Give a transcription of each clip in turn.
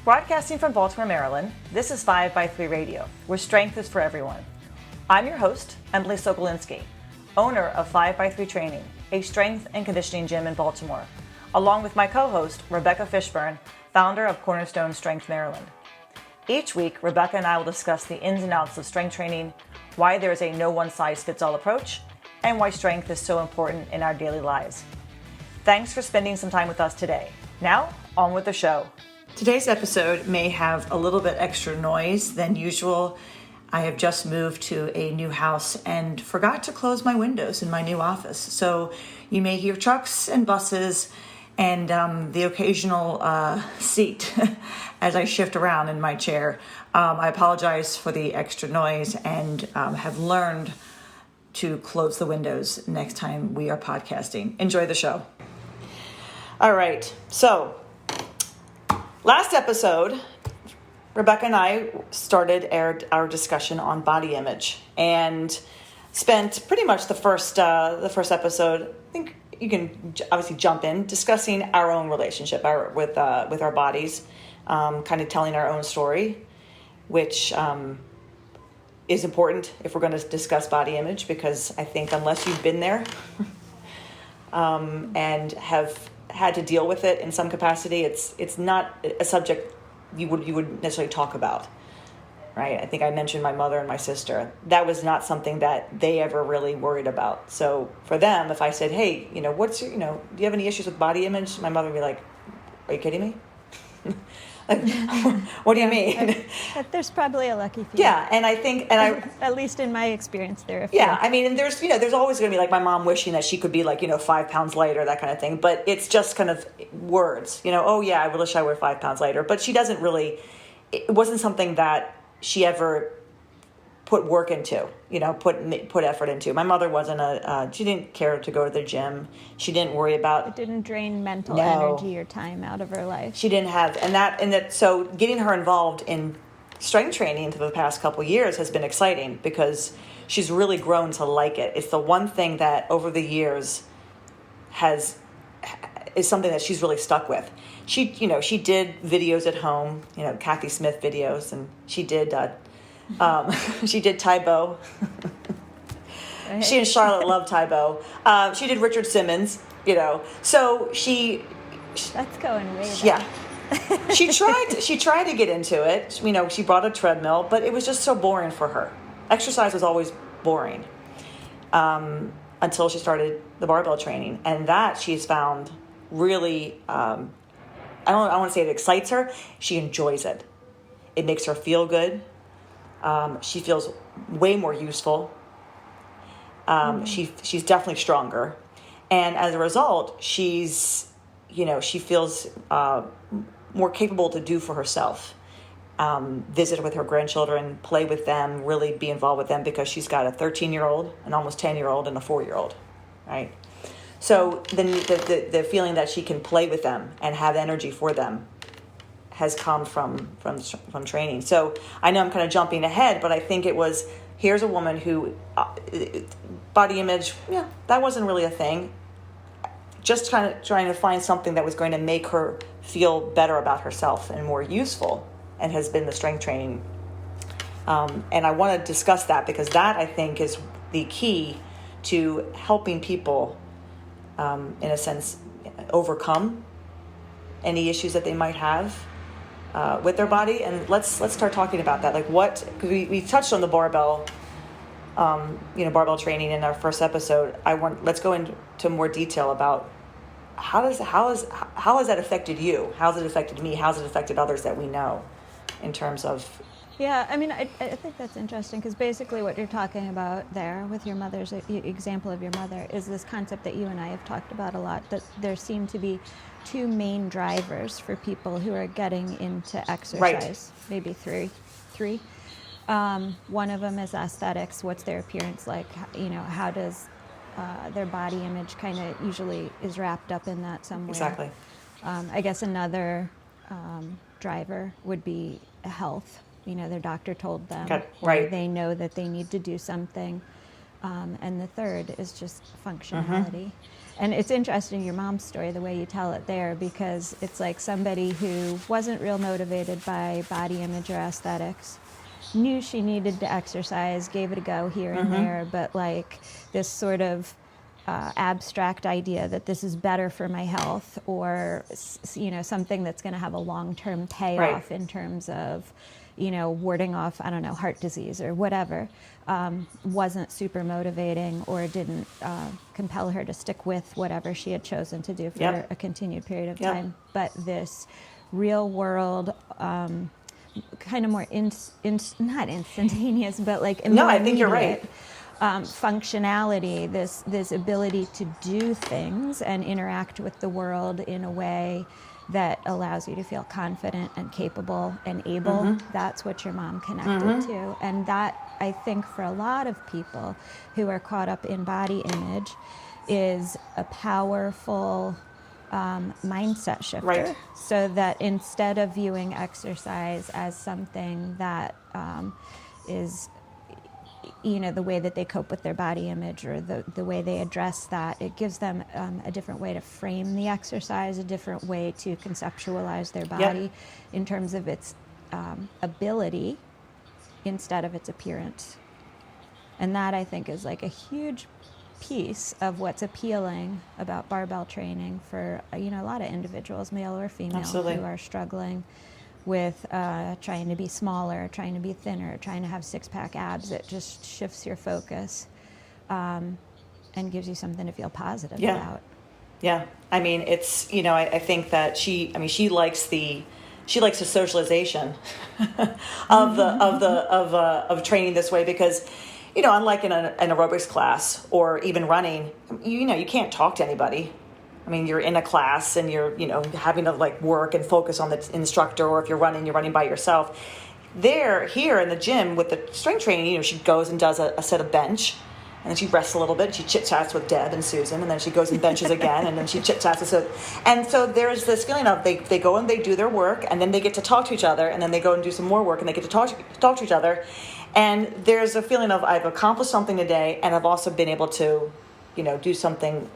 Broadcasting from Baltimore, Maryland, this is 5x3 Radio, where strength is for everyone. I'm your host, Emily Sokolinski, owner of 5x3 Training, a strength and conditioning gym in Baltimore, along with my co-host, Rebecca Fishburne, founder of Cornerstone Strength Maryland. Each week, Rebecca and I will discuss the ins and outs of strength training, why there is a no one-size-fits-all approach, and why strength is so important in our daily lives. Thanks for spending some time with us today. Now, on with the show. Today's episode may have a little bit extra noise than usual. I have just moved to a new house and forgot to close my windows in my new office. So you may hear trucks and buses and the occasional seat as I shift around in my chair. I apologize for the extra noise and have learned to close the windows next time we are podcasting. Enjoy the show. All right, so last episode, Rebecca and I started our discussion on body image and spent pretty much the first episode. I think you can obviously jump in discussing our own relationship with our bodies, kind of telling our own story, which is important if we're going to discuss body image, because I think unless you've been there and have had to deal with it in some capacity, it's not a subject you would necessarily talk about, right? I think I mentioned my mother and my sister. That was not something that they ever really worried about. So for them, if I said, hey, do you have any issues with body image? My mother would be like, are you kidding me? Like, what do you mean? There's probably a lucky few. Yeah, and I think, at least in my experience, there are a few. Yeah, I mean, and there's always going to be like my mom wishing that she could be like 5 pounds lighter, that kind of thing. But it's just kind of words, oh yeah, I wish I were 5 pounds lighter. But she doesn't really. It wasn't something that she ever put work into, put effort into. My mother wasn't she didn't care to go to the gym. She didn't worry about. It didn't drain mental energy or time out of her life. She didn't have, so getting her involved in strength training for the past couple of years has been exciting because she's really grown to like it. It's the one thing that over the years is something that she's really stuck with. She did videos at home, Kathy Smith videos, and she did Tae Bo. Right. She and Charlotte love Tae Bo. She did Richard Simmons, so she. That's going way back. Yeah. She tried to get into it. She brought a treadmill, but it was just so boring for her. Exercise was always boring until she started the barbell training, and that she's found really. I want to say it excites her. She enjoys it. It makes her feel good. She feels way more useful. She's definitely stronger, and as a result, she feels more capable to do for herself. Visit with her grandchildren, play with them, really be involved with them, because she's got a 13-year-old, an almost 10-year-old, and a 4-year-old, right? So then the feeling that she can play with them and have energy for them has come from training. So I know I'm kind of jumping ahead, but I think here's a woman who body image, that wasn't really a thing. Just kind of trying to find something that was going to make her feel better about herself and more useful, and has been the strength training. And I want to discuss that because that, I think, is the key to helping people, in a sense, overcome any issues that they might have with their body. And let's start talking about that. Like because we touched on the barbell, barbell training in our first episode. Let's go into more detail about how has that affected you? How's it affected me? How's it affected others that we know in terms of. Yeah, I mean, I think that's interesting because basically what you're talking about there with your mother's example of your mother is this concept that you and I have talked about a lot, that there seem to be two main drivers for people who are getting into exercise, right. Maybe three. One of them is aesthetics. What's their appearance like? How does their body image kind of usually is wrapped up in that somewhere. Exactly. I guess another driver would be health. Their doctor told them, okay. Right. Or they know that they need to do something. and the third is just functionality. And it's interesting, your mom's story, the way you tell it there, because it's like somebody who wasn't real motivated by body image or aesthetics, knew she needed to exercise, gave it a go here and there, but like this sort of abstract idea that this is better for my health, or something that's going to have a long-term payoff in terms of warding off, I don't know, heart disease or whatever, wasn't super motivating, or didn't compel her to stick with whatever she had chosen to do for a continued period of time. But this real world, kind of more not instantaneous, but like immediate, no, I think you're right. Functionality, this ability to do things and interact with the world in a way that allows you to feel confident and capable and able. That's what your mom connected to. And that, I think, for a lot of people who are caught up in body image, is a powerful mindset shifter. Right. So that instead of viewing exercise as something that is the way that they cope with their body image, or the way they address that, it gives them a different way to frame the exercise, a different way to conceptualize their body in terms of its ability instead of its appearance. And that, I think, is like a huge piece of what's appealing about barbell training for a lot of individuals, male or female, who are struggling with trying to be smaller, trying to be thinner, trying to have six-pack abs. It just shifts your focus and gives you something to feel positive about. Yeah, I mean, it's I think that she likes the socialization of training this way, because unlike in an aerobics class or even running, you can't talk to anybody. I mean, you're in a class and you're, having to like work and focus on the instructor, or if you're running by yourself. Here in the gym with the strength training, she goes and does a set of bench, and then she rests a little bit. She chit-chats with Deb and Susan, and then she goes and benches again, and then she chit-chats. And so there's this feeling of they go and they do their work, and then they get to talk to each other, and then they go and do some more work, and they get to talk to each other. And there's a feeling of, I've accomplished something today, and I've also been able to, do something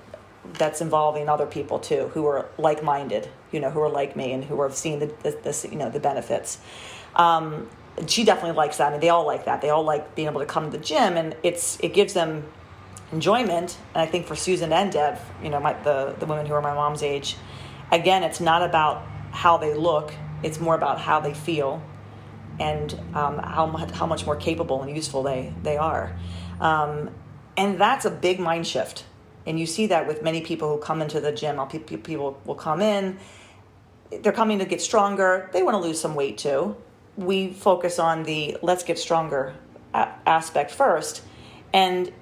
that's involving other people too, who are like-minded, who are like me and who are seeing the benefits. She definitely likes that. I mean, they all like that. They all like being able to come to the gym, and it gives them enjoyment. And I think for Susan and Deb, the women who are my mom's age, again, it's not about how they look. It's more about how they feel, and how much more capable and useful they are. And that's a big mind shift. And you see that with many people who come into the gym. People will come in, they're coming to get stronger. They want to lose some weight too. We focus on the let's get stronger aspect first. And,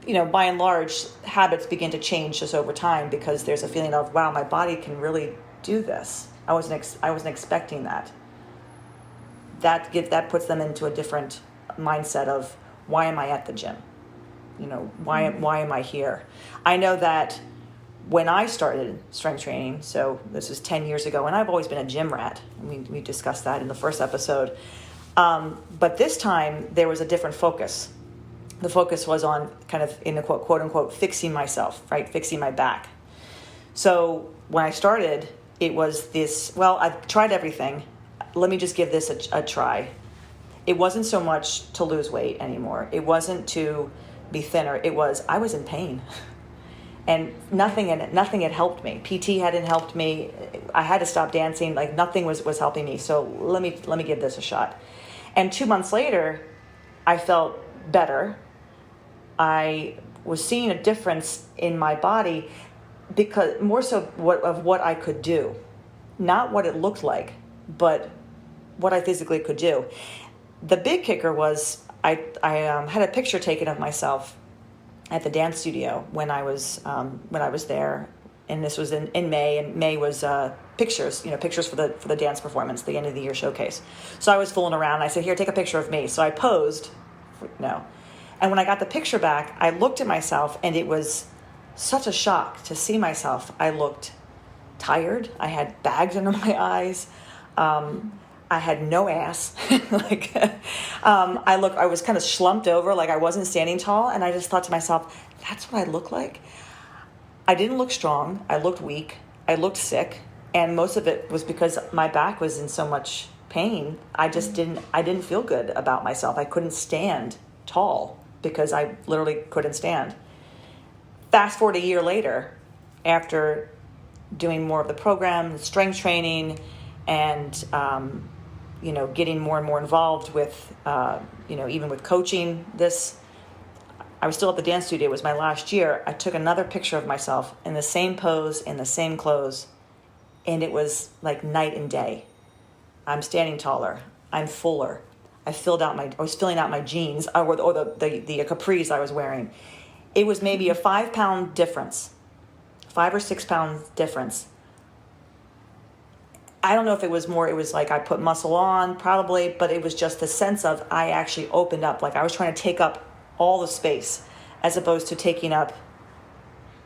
by and large, habits begin to change just over time, because there's a feeling of, wow, my body can really do this. I wasn't expecting that. That puts them into a different mindset of, why am I at the gym? Why am I here? I know that when I started strength training, so this is 10 years ago, and I've always been a gym rat. We discussed that in the first episode. But this time there was a different focus. The focus was on kind of, in the quote unquote, fixing myself, right? Fixing my back. So when I started, it was this, well, I've tried everything. Let me just give this a try. It wasn't so much to lose weight anymore. It wasn't to be thinner. I was in pain, and nothing had helped me. PT hadn't helped me. I had to stop dancing. Like, nothing was helping me. So let me give this a shot. And 2 months later, I felt better. I was seeing a difference in my body, because more so of what I could do, not what it looked like, but what I physically could do. The big kicker was, I had a picture taken of myself at the dance studio when I was there, and this was in May, and May was pictures for the dance performance, the end of the year showcase. So I was fooling around. I said, "Here, take a picture of me." So I posed, and when I got the picture back, I looked at myself, and it was such a shock to see myself. I looked tired. I had bags under my eyes. I had no ass. Like, I was kind of slumped over, like I wasn't standing tall. And I just thought to myself, that's what I look like. I didn't look strong. I looked weak. I looked sick. And most of it was because my back was in so much pain. I didn't feel good about myself. I couldn't stand tall because I literally couldn't stand. Fast forward a year later, after doing more of the program, strength training, and getting more and more involved with, even with coaching. I was still at the dance studio. It was my last year. I took another picture of myself in the same pose, in the same clothes, and it was like night and day. I'm standing taller. I'm fuller. I was filling out my jeans or the capris I was wearing. It was maybe a 5 pound difference, 5 or 6 pounds difference. I don't know if it was more, it was like I put muscle on probably, but it was just the sense of I actually opened up. Like I was trying to take up all the space as opposed to taking up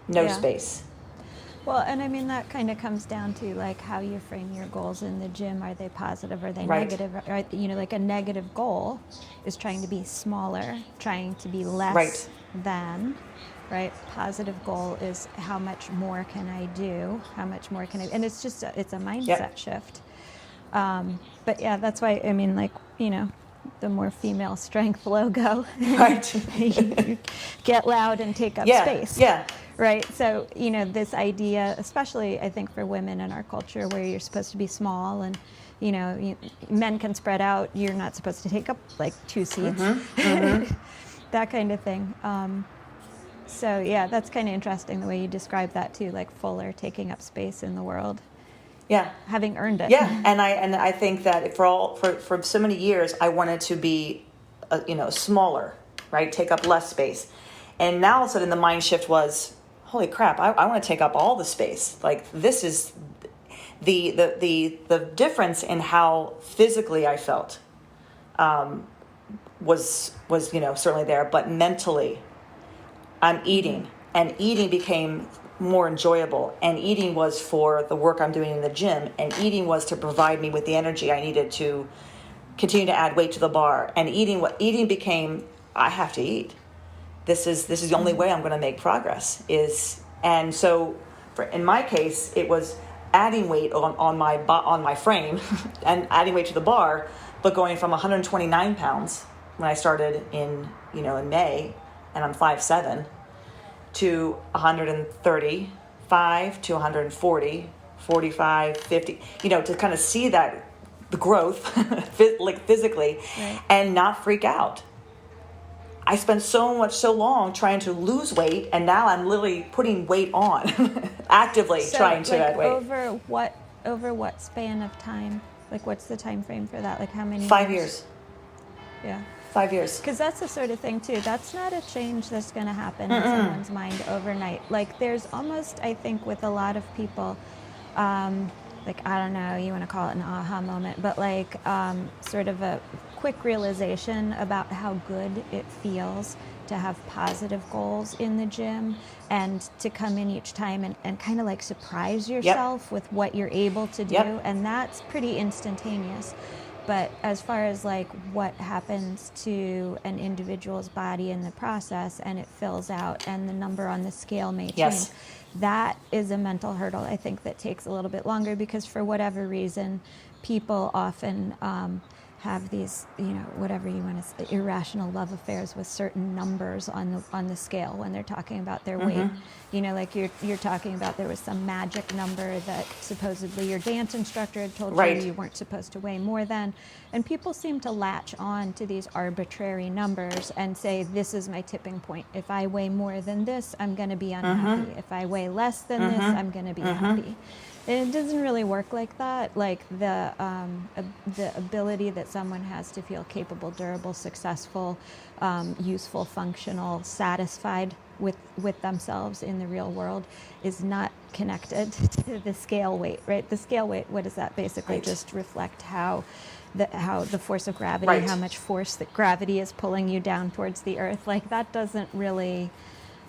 no space. Well, and I mean, that kind of comes down to like how you frame your goals in the gym. Are they positive? Are they negative? Like a negative goal is trying to be smaller, trying to be less than, right? Positive goal is how much more can I do? How much more can I, and it's just, it's a mindset shift. But yeah, that's why, I mean, like, the more female strength logo, you get loud and take up space. Yeah. Right. So, this idea, especially I think for women in our culture where you're supposed to be small and, men can spread out, you're not supposed to take up like 2 seats, that kind of thing. So yeah, that's kind of interesting the way you describe that too, like fuller, taking up space in the world. Yeah. Having earned it. Yeah. And I think that for so many years, I wanted to be, smaller, right? Take up less space. And now all of a sudden the mind shift was, holy crap, I want to take up all the space. Like this is the difference in how physically I felt, was certainly there, but mentally I'm eating, and eating became more enjoyable, and eating was for the work I'm doing in the gym, and eating was to provide me with the energy I needed to continue to add weight to the bar. And eating became, I have to eat. This is the only way I'm going to make progress and so in my case it was adding weight on my frame and adding weight to the bar, but going from 129 pounds when I started in May, and I'm 5'7", to 135 to 140, 45, 50, to kind of see that the growth like physically, and not freak out. I spent so long trying to lose weight, and now I'm literally putting weight on, actively trying to add weight. Over what span of time? Like, what's the time frame for that? Like, how many? 5 years. Yeah. 5 years. Because that's the sort of thing too. That's not a change that's going to happen in someone's mind overnight. Like, there's almost, I think, with a lot of people, like, I don't know, you want to call it an aha moment, but like sort of a quick realization about how good it feels to have positive goals in the gym, and to come in each time and kind of like surprise yourself with what you're able to do. And that's pretty instantaneous. But as far as like what happens to an individual's body in the process, and it fills out and the number on the scale may change, that is a mental hurdle, I think, that takes a little bit longer, because for whatever reason, people often have these, whatever you want to say, irrational love affairs with certain numbers on the scale when they're talking about their weight. Like you're talking about, there was some magic number that supposedly your dance instructor had told you weren't supposed to weigh more than, and people seem to latch on to these arbitrary numbers and say, this is my tipping point. If I weigh more than this, I'm going to be unhappy. If I weigh less than this, I'm going to be happy. And it doesn't really work like that. Like the ability that someone has to feel capable, durable, successful, useful, functional, satisfied with themselves in the real world is not connected to the scale weight, right? The scale weight, what does that basically just reflect? How the force of gravity, how much force that gravity is pulling you down towards the earth. Like, that doesn't really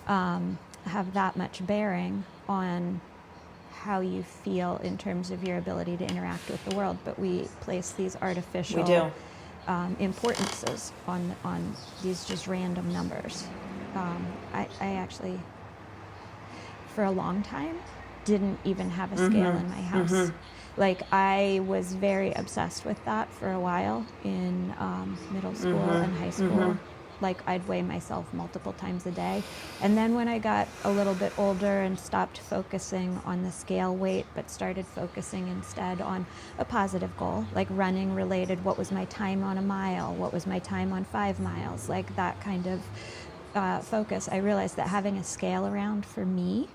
have that much bearing on how you feel in terms of your ability to interact with the world, but we place these artificial We do. importances on these just random numbers. I actually, for a long time, didn't even have a scale in my house. Like, I was very obsessed with that for a while in middle school and high school. Like, I'd weigh myself multiple times a day. And then when I got a little bit older and stopped focusing on the scale weight, but started focusing instead on a positive goal, like running related, what was my time on a mile? What was my time on 5 miles? Like that kind of focus, I realized that having a scale around for me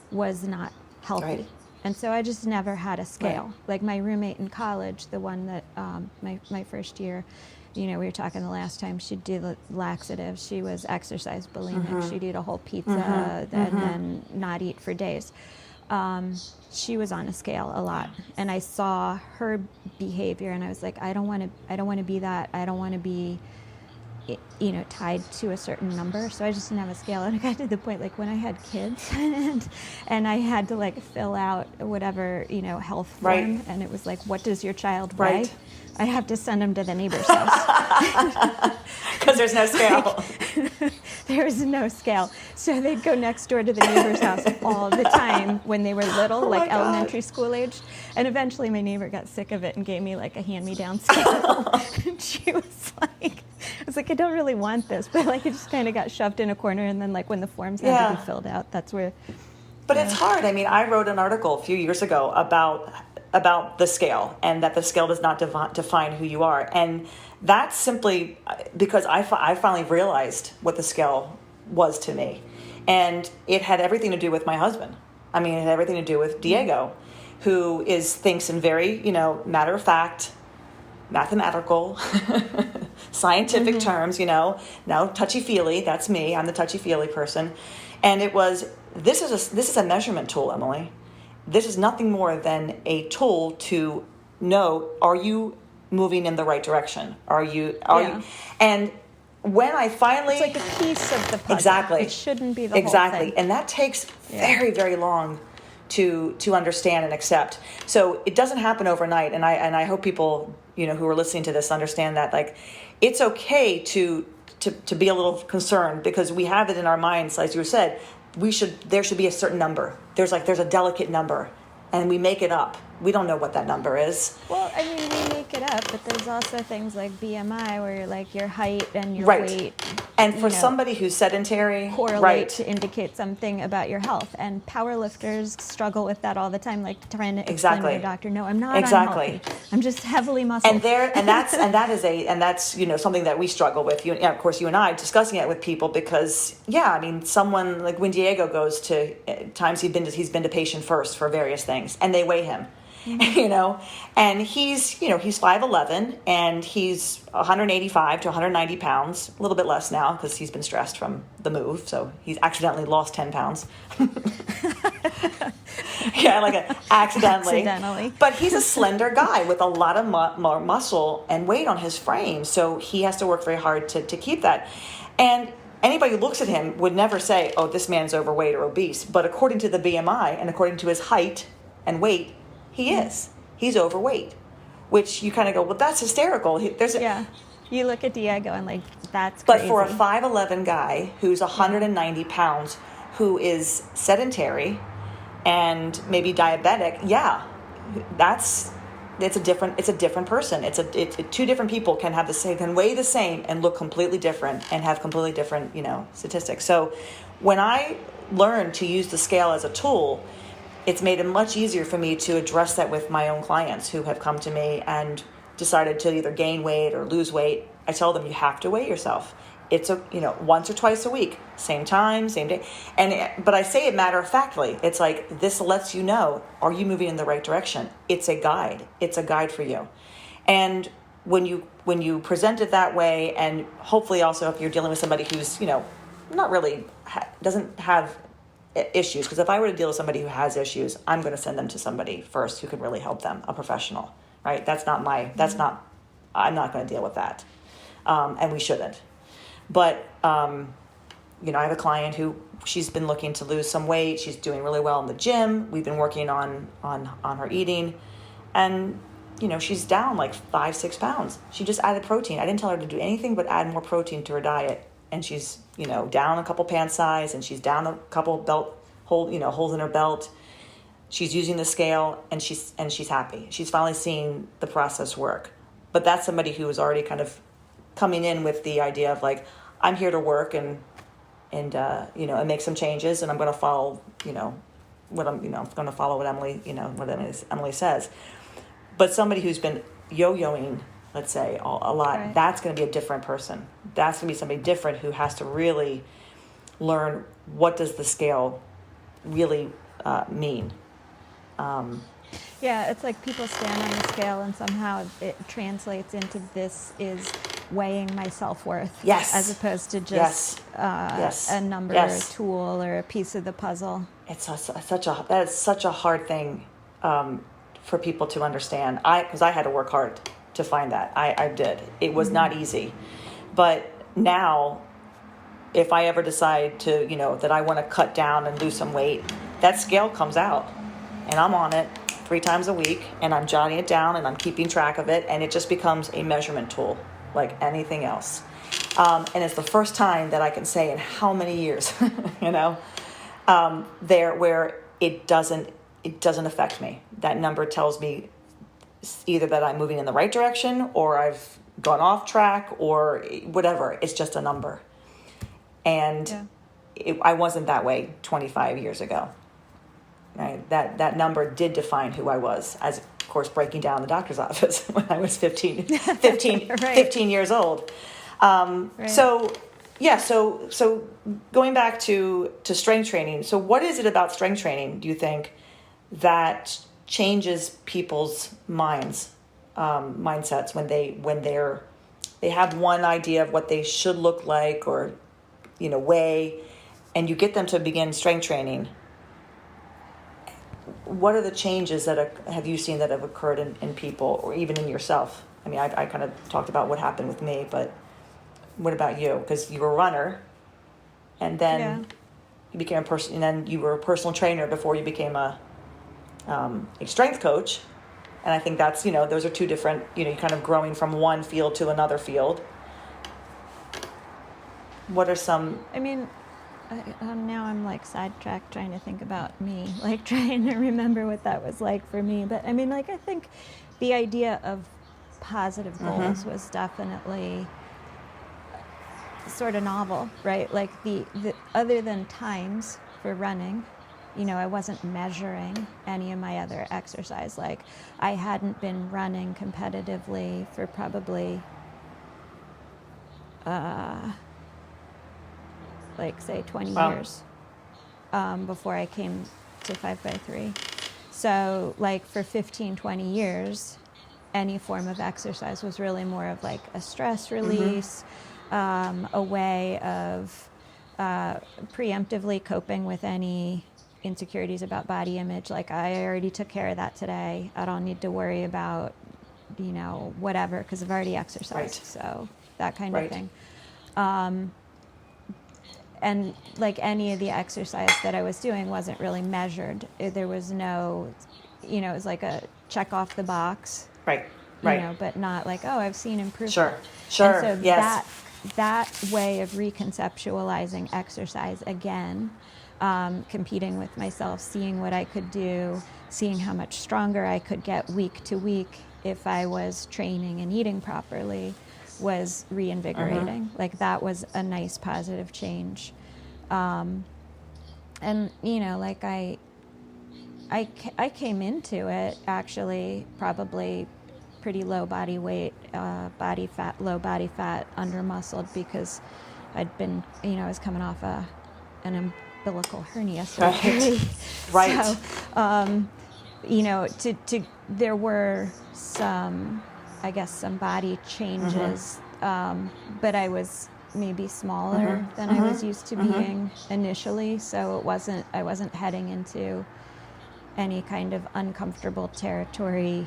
was not healthy. Right. And so I just never had a scale. Right. Like my roommate in college, the one that my first year, we were talking the last time, she'd do the laxatives. She was exercise bulimic. She'd eat a whole pizza and then not eat for days. She was on a scale a lot, and I saw her behavior, and I was like, I don't want to be that. I don't want to be, tied to a certain number. So I just didn't have a scale. And I got to the point, like, when I had kids and I had to, like, fill out whatever, health form. Right. And it was like, what does your child weigh? Right. I have to send them to the neighbor's house. Because there's no scale. There was no scale. So they'd go next door to the neighbor's house all the time when they were little, Oh like my God. elementary school age. And eventually my neighbor got sick of it and gave me like a hand-me-down scale. And she was like, I was like, I don't really want this. But like it just kind of got shoved in a corner. And then like when the forms had to be filled out, that's where. But it's hard. I mean, I wrote an article a few years ago about the scale, and that the scale does not define who you are. And that's simply because I finally realized what the scale was to me. And it had everything to do with my husband. I mean, it had everything to do with Diego, who thinks in very, matter of fact, mathematical, scientific terms, no touchy-feely. That's me. I'm the touchy-feely person. And it was, this is a measurement tool, Emily. This is nothing more than a tool to know, are you moving in the right direction? Are you? And when I finally... It's like a piece of the puzzle. Exactly. It shouldn't be the whole thing. And that takes very, very long to understand and accept. So it doesn't happen overnight. And I hope people, who are listening to this understand that, like, it's okay to be a little concerned, because we have it in our minds, as you said, there should be a certain number. There's a delicate number, and we make it up. We don't know what that number is. Well, I mean, we make it up, but there's also things like BMI, where you're like your height and your Right. weight. And for somebody who's sedentary, correlate right. to indicate something about your health. And powerlifters struggle with that all the time, like trying to explain to their doctor, no, I'm not unhealthy. I'm just heavily muscle. And that's something that we struggle with. Of course, you and I discussing it with people, because someone like when Diego goes to times he's been to patient first for various things, and they weigh him. And he's 5'11", and he's 185 to 190 pounds, a little bit less now because he's been stressed from the move, so he's accidentally lost 10 pounds. Accidentally. But he's a slender guy with a lot of more muscle and weight on his frame, so he has to work very hard to keep that. And anybody who looks at him would never say, oh, this man's overweight or obese, but according to the BMI and according to his height and weight, he is. He's overweight, which you kind of go, well, that's hysterical. You look at Diego and like, that's But crazy. for a 5'11" guy who's 190 pounds, who is sedentary and maybe diabetic, it's a different person. It's two different people can weigh the same and look completely different and have completely different, statistics. So when I learned to use the scale as a tool, it's made it much easier for me to address that with my own clients who have come to me and decided to either gain weight or lose weight. I tell them, you have to weigh yourself. It's once or twice a week, same time, same day. But I say it matter-of-factly. It's like, this lets you know, are you moving in the right direction? It's a guide. It's a guide for you. And when you present it that way, and hopefully also if you're dealing with somebody who's, not really, doesn't have issues, because if I were to deal with somebody who has issues, I'm going to send them to somebody first who could really help them, a professional, right? I'm not going to deal with that. And we shouldn't. But, I have a client who she's been looking to lose some weight. She's doing really well in the gym. We've been working on her eating, and she's down like 5-6 pounds. She just added protein. I didn't tell her to do anything but add more protein to her diet, and she's down a couple pant size, and she's down a couple holes in her belt. She's using the scale, and she's happy. She's finally seeing the process work. But that's somebody who was already kind of coming in with the idea of like, I'm here to work and make some changes, and I'm going to follow what Emily says. But somebody who's been yo-yoing, let's say, a lot, right. That's going to be a different person. That's going to be somebody different who has to really learn what does the scale really mean. Yeah, it's like people stand on the scale and somehow it translates into this is weighing my self-worth. Yes. As opposed to just a number or a tool or a piece of the puzzle. That is such a hard thing for people to understand. Because I had to work hard to find that. I did. It was not easy. But now, if I ever decide to, that I want to cut down and lose some weight, that scale comes out. And I'm on it 3 times a week, and I'm jotting it down, and I'm keeping track of it, and it just becomes a measurement tool like anything else. And it's the first time that I can say in how many years, where it doesn't affect me. That number tells me either that I'm moving in the right direction, or I've gone off track, or whatever. It's just a number. And I wasn't that way 25 years ago. Right? That number did define who I was, as of course breaking down the doctor's office when I was 15 years old. Right. So going back to strength training. So what is it about strength training, do you think, that changes people's mindsets when they have one idea of what they should look like or weigh, and you get them to begin strength training? What are the changes that have you seen that have occurred in people, or even in yourself? I mean, I kind of talked about what happened with me, but what about you? Because you were a runner, and then you became a person, and then you were a personal trainer before you became a strength coach. And I think that's, those are two different, you're kind of growing from one field to another field. What are some... I mean, now I'm like sidetracked trying to think about me, like trying to remember what that was like for me. But I mean, like, I think the idea of positive goals was definitely sort of novel, right? Like the other than times for running, I wasn't measuring any of my other exercise. Like I hadn't been running competitively for probably say 20 years before I came to 5x3. So like for 15, 20 years, any form of exercise was really more of like a stress release, a way of preemptively coping with any insecurities about body image. Like I already took care of that today. I don't need to worry about, whatever, because I've already exercised. Right. So that kind of thing. And like any of the exercise that I was doing wasn't really measured. There was no, it was like a check off the box. Right. But not like, oh, I've seen improvement. Sure. And so yes. that way of reconceptualizing exercise again, competing with myself, seeing what I could do, seeing how much stronger I could get week to week if I was training and eating properly, was reinvigorating. Like that was a nice positive change. And like I came into it actually probably pretty low body weight, low body fat, under muscled, because I'd been, I was coming off an umbilical hernia surgery. Right. So, there were some body changes, but I was maybe smaller than I was used to being initially, so I wasn't heading into any kind of uncomfortable territory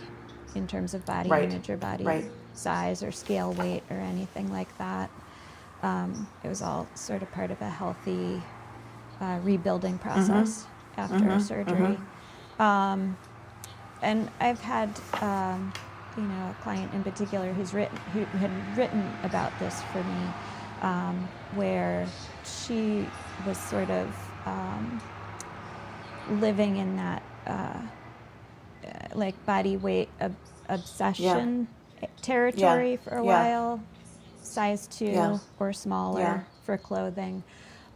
in terms of body image or body size or scale weight or anything like that. It was all sort of part of a healthy rebuilding process after surgery. And I've had, a client in particular who had written about this for me, where she was sort of living in that like body weight obsession territory for a while, size 2 or smaller for clothing.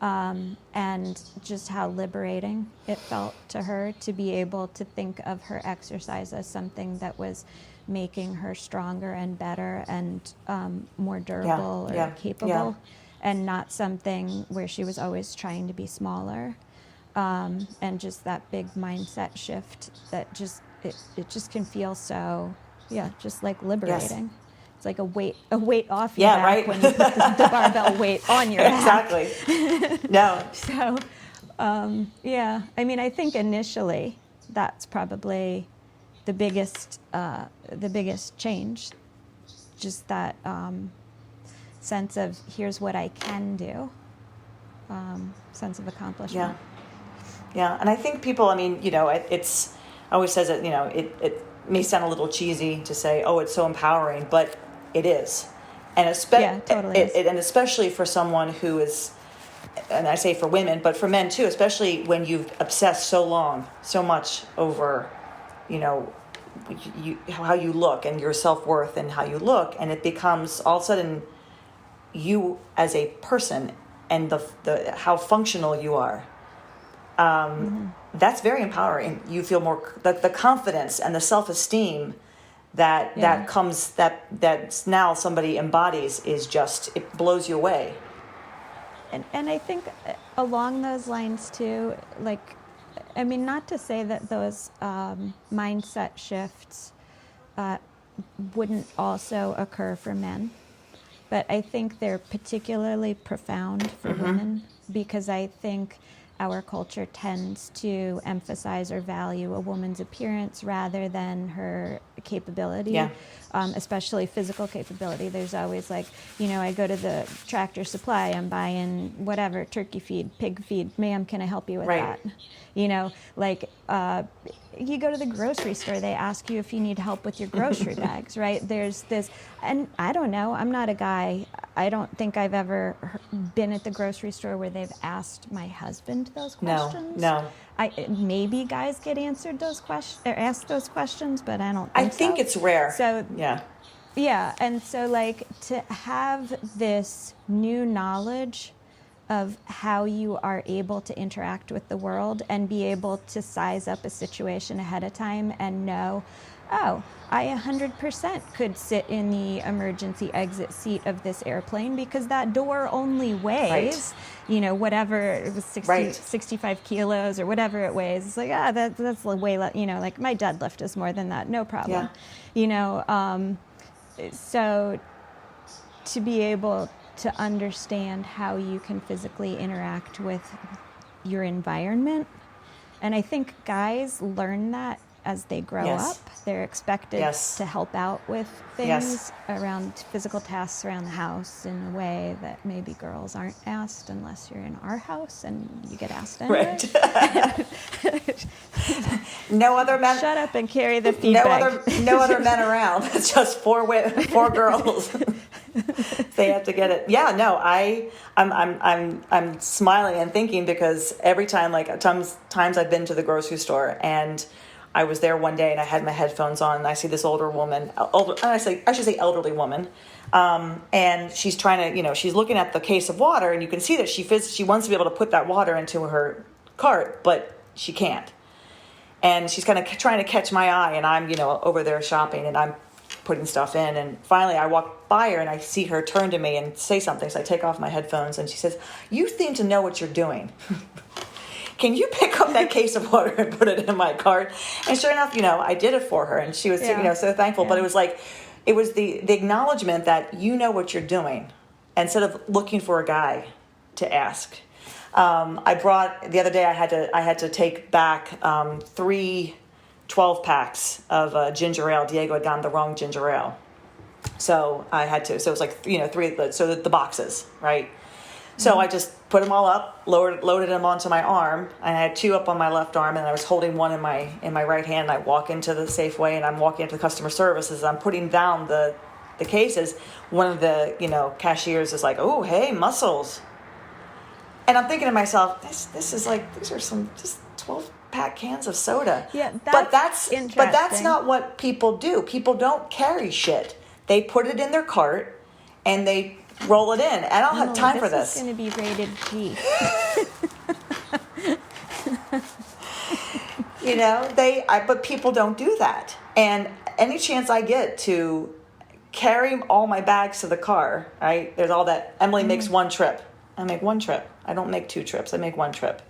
And just how liberating it felt to her to be able to think of her exercise as something that was making her stronger and better and more durable or capable, and not something where she was always trying to be smaller. And just that big mindset shift that it just can feel so, just like liberating. Yes. It's like a weight off your back when you put the barbell weight on your back. Exactly. No. So, I mean, I think initially that's probably the biggest change, just that sense of here's what I can do, sense of accomplishment. Yeah, and I think people, I mean, it's always says that, it may sound a little cheesy to say, oh, it's so empowering, but it is. And totally is. And especially for someone who is, and I say for women, but for men too, especially when you've obsessed so much over, how you look and your self-worth and how you look, and it becomes all of a sudden you as a person and the how functional you are. That's very empowering. You feel more the confidence and the self-esteem that comes that's now somebody embodies is just, it blows you away. And I think along those lines too, like, I mean, not to say that those mindset shifts wouldn't also occur for men, but I think they're particularly profound for women, because I think our culture tends to emphasize or value a woman's appearance rather than her capability, especially physical capability. There's always like, I go to the Tractor Supply, I'm buying whatever, turkey feed, pig feed. Ma'am, can I help you with that? You go to the grocery store, they ask you if you need help with your grocery bags, right? There's this, and I don't know, I'm not a guy. I don't think I've ever been at the grocery store where they've asked my husband those questions. No. Maybe guys get answered those questions or asked those questions, but I don't. I think it's rare. So and so like to have this new knowledge of how you are able to interact with the world and be able to size up a situation ahead of time and know, oh, I 100% could sit in the emergency exit seat of this airplane because that door only weighs, whatever, it was 65 kilos or whatever it weighs. It's like, that's way less, like my deadlift is more than that, no problem. So to be able to understand how you can physically interact with your environment. And I think guys learn that as they grow up. They're expected to help out with things around physical tasks around the house in a way that maybe girls aren't asked unless you're in our house and you get asked anyway. Right. No other men. Shut up and carry the feed bag. No other men around. It's just four girls. They have to get it. Yeah, no, I'm smiling and thinking because every time, like times I've been to the grocery store and I was there one day and I had my headphones on and I see this older woman, I should say elderly woman, and she's trying to, she's looking at the case of water and you can see that she wants to be able to put that water into her cart, but she can't. And she's kind of trying to catch my eye and I'm, over there shopping and I'm putting stuff in. And finally I walk by her and I see her turn to me and say something. So I take off my headphones and she says, "You seem to know what you're doing. Can you pick up that case of water and put it in my cart?" And sure enough, I did it for her and she was, so thankful. But it was like, it was the acknowledgement that you know what you're doing instead of looking for a guy to ask. I brought, the other day I had to take back 3 12-packs of ginger ale. Diego had gotten the wrong ginger ale. So I had to, so it was like, 3, so the boxes, right? So I just put them all up, loaded them onto my arm. I had 2 up on my left arm, and I was holding one in my right hand. I walk into the Safeway, and I'm walking into the customer service. As I'm putting down the cases, one of the cashiers is like, "Oh, hey, muscles." And I'm thinking to myself, this is like, these are some just 12-pack cans of soda. Yeah, but that's interesting. not what people do. People don't carry shit. They put it in their cart and they roll it in. I don't have time for this. This is going to be rated G. But people don't do that. And any chance I get to carry all my bags to the car, right? There's all that. Emily makes one trip. I make one trip. I don't make 2 trips. I make one trip.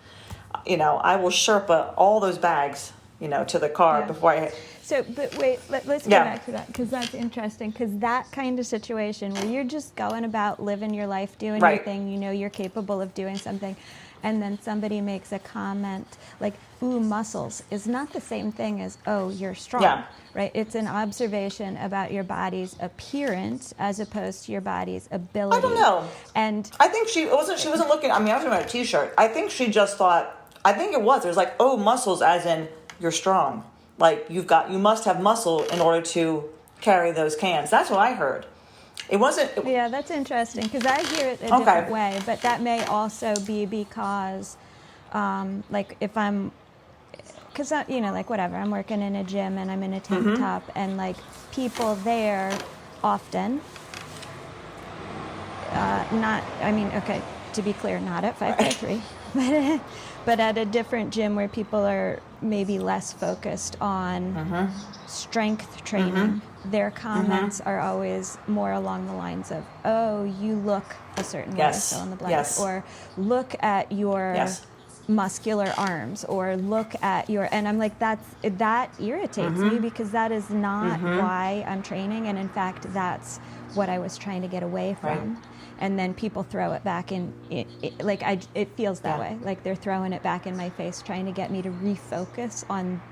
I will Sherpa all those bags, to the car before I. So, but wait, let's go back to that, because that's interesting. Because that kind of situation where you're just going about living your life, doing your thing, you're capable of doing something, and then somebody makes a comment like, "Ooh, muscles," is not the same thing as, "Oh, you're strong." Right? It's an observation about your body's appearance as opposed to your body's ability. I don't know. And I think she wasn't looking. I mean, I was wearing a T-shirt. I think she just thought. I think it was like, "Oh, muscles," as in you're strong. Like you must have muscle in order to carry those cans. That's what I heard. It wasn't. Yeah, that's interesting, because I hear it a different way, but that may also be because, if I'm, because whatever, I'm working in a gym and I'm in a tank top, and people there often, to be clear, not at 5x3, but at a different gym where people are maybe less focused on strength training. Their comments are always more along the lines of, "Oh, you look a certain way, fill in the blank," or "Look at your muscular arms," or "Look at your," and I'm like, that irritates me, because that is not why I'm training, and in fact, that's what I was trying to get away from. And then people throw it back in, it feels that way. Like they're throwing it back in my face, trying to get me to refocus on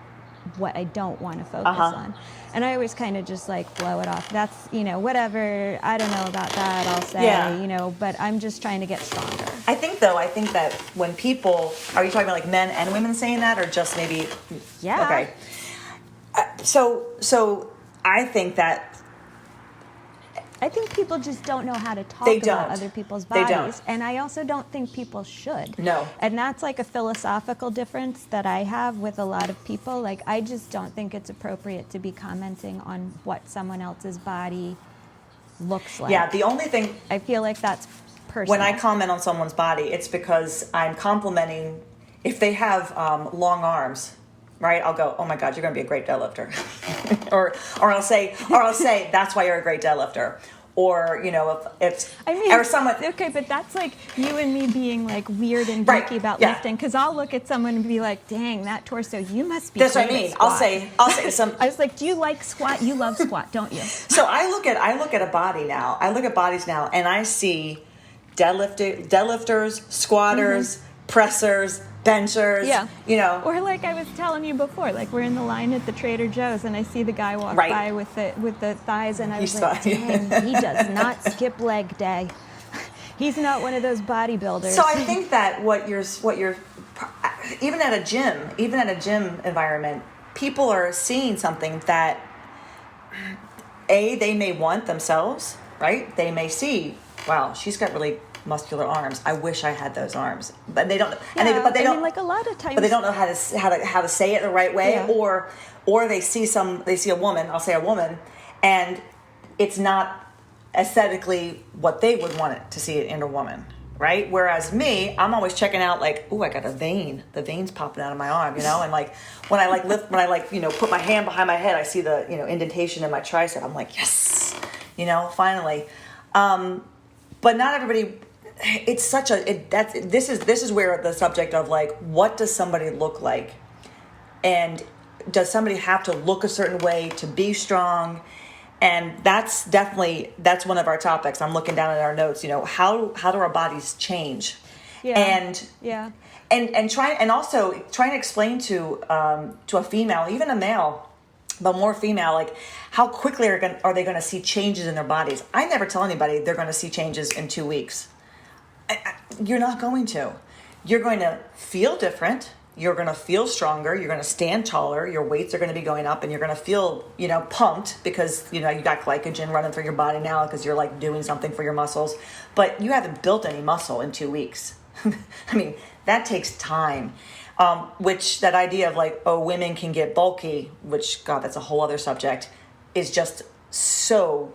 what I don't want to focus on. And I always kind of just blow it off. That's, whatever, I don't know about that, I'll say, but I'm just trying to get stronger. I think that when people, are you talking about men and women saying that, or just maybe? Yeah. Okay. So I think that I think people just don't know how to talk about other people's bodies. They don't. And I also don't think people should. No. And that's a philosophical difference that I have with a lot of people. I just don't think it's appropriate to be commenting on what someone else's body looks like. Yeah, the only thing... I feel like that's personal. When I comment on someone's body, it's because I'm complimenting... If they have long arms... Right, I'll go, "Oh my God, you're going to be a great deadlifter," or I'll say, "That's why you're a great deadlifter," or or someone. Okay, but that's you and me being weird and geeky about lifting, because I'll look at someone and be like, "Dang, that torso, you must be." That's what I mean. I'll say some. I was like, "Do you like squat? You love squat, don't you?" So I look at a body now. I look at bodies now, and I see deadlifters, squatters, pressers, benchers, Or I was telling you before, we're in the line at the Trader Joe's, and I see the guy walk by with the thighs, and I was like, "Dang, he does not skip leg day. He's not one of those bodybuilders." So I think that what you're even at a gym environment, people are seeing something that they may want themselves, right? They may see, "Wow, she's got really muscular arms. I wish I had those arms," but they don't. And they don't. A lot of times, but they don't know how to say it the right way, or they see a woman. I'll say a woman, and it's not aesthetically what they would want it to see it in a woman, right? Whereas me, I'm always checking out "Ooh, I got a vein. The vein's popping out of my arm," and when I lift, when I put my hand behind my head, I see the indentation in my tricep. I'm like, yes, finally. But not everybody. It's such this is where the subject of what does somebody look like, and does somebody have to look a certain way to be strong? And that's one of our topics. I'm looking down at our notes. How do our bodies change? And also trying to explain to a female, even a male, but more female, how quickly are they going to see changes in their bodies? I never tell anybody they're going to see changes in 2 weeks. You're not going to. You're going to feel different. You're going to feel stronger. You're going to stand taller. Your weights are going to be going up, and you're going to feel, pumped because, you got glycogen running through your body now because you're like doing something for your muscles. But you haven't built any muscle in 2 weeks. I mean, that takes time. Which that idea of like, oh, women can get bulky, which, God, that's a whole other subject, is just so,